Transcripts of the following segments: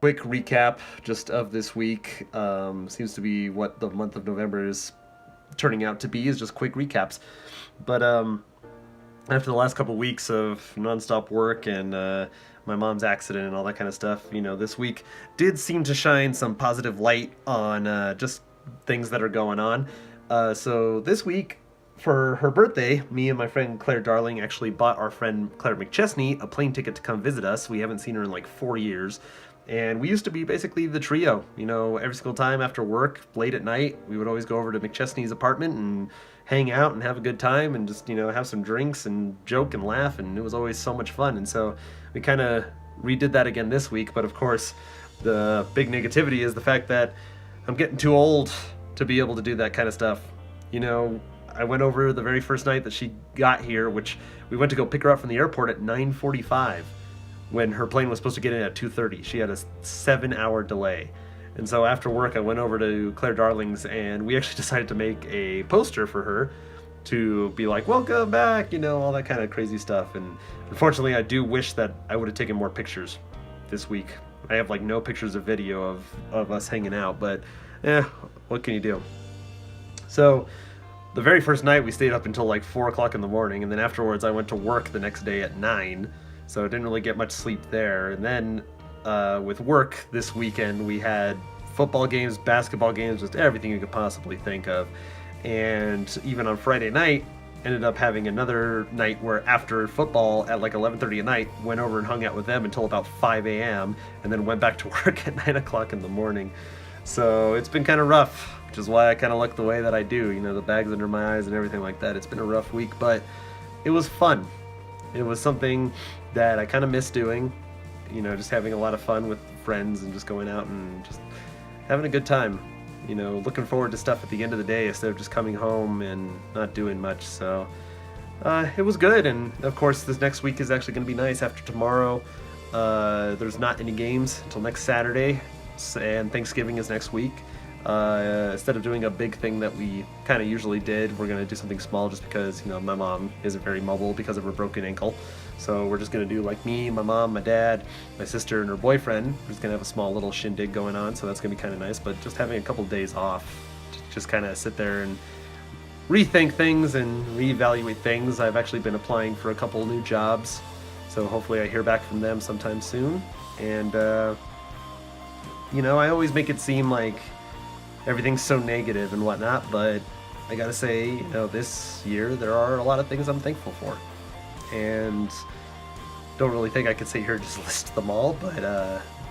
Quick recap just of this week. Seems to be what the month of November is turning out to be, is just quick recaps. But after the last couple weeks of nonstop work and my mom's accident and all that kind of stuff, this week did seem to shine some positive light on just things that are going on. So this week, for her birthday, me and my friend Claire Darling actually bought our friend Claire McChesney a plane ticket to come visit us. We haven't seen her in like 4 years. And we used to be basically the trio. Every single time after work, late at night, we would always go over to McChesney's apartment and hang out and have a good time and just, have some drinks and joke and laugh. And it was always so much fun. And so we kind of redid that again this week. But of course, the big negativity is the fact that I'm getting too old to be able to do that kind of stuff. I went over the very first night that she got here, which we went to go pick her up from the airport at 9:45. When her plane was supposed to get in at 2:30. She had a 7-hour delay. And so after work, I went over to Claire Darling's and we actually decided to make a poster for her to be like, welcome back, all that kind of crazy stuff. And unfortunately, I do wish that I would have taken more pictures this week. I have no pictures or video of us hanging out, but what can you do? So the very first night, we stayed up until 4 o'clock in the morning. And then afterwards, I went to work the next day at 9. So I didn't really get much sleep there. And then with work this weekend, we had football games, basketball games, just everything you could possibly think of. And even on Friday night, ended up having another night where after football at 11:30 at night, went over and hung out with them until about 5 a.m. and then went back to work at 9 o'clock in the morning. So it's been kind of rough, which is why I kind of look the way that I do. The bags under my eyes and everything like that. It's been a rough week, but it was fun. It was something that I kind of miss doing, just having a lot of fun with friends and just going out and just having a good time, looking forward to stuff at the end of the day instead of just coming home and not doing much. So it was good. And of course, this next week is actually going to be nice. After tomorrow, there's not any games until next Saturday, and Thanksgiving is next week. Instead of doing a big thing that we kind of usually did, we're going to do something small just because, my mom isn't very mobile because of her broken ankle. So we're just going to do me, my mom, my dad, my sister, and her boyfriend. We're just going to have a small little shindig going on, so that's going to be kind of nice. But just having a couple days off to just kind of sit there and rethink things and reevaluate things. I've actually been applying for a couple new jobs, so hopefully I hear back from them sometime soon. And, I always make it seem like everything's so negative and whatnot, but I gotta say, this year there are a lot of things I'm thankful for, and don't really think I could sit here and just list them all, but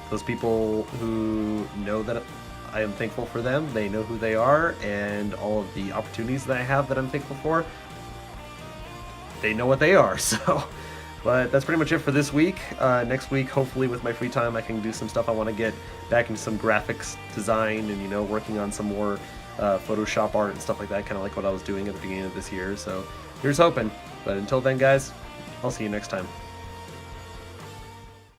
those people who know that I am thankful for them, they know who they are, and all of the opportunities that I have that I'm thankful for, they know what they are. So but that's pretty much it for this week. Next week, hopefully with my free time, I can do some stuff. I want to get back into some graphics design and, working on some more Photoshop art and stuff like that, kind of like what I was doing at the beginning of this year. So here's hoping. But until then, guys, I'll see you next time.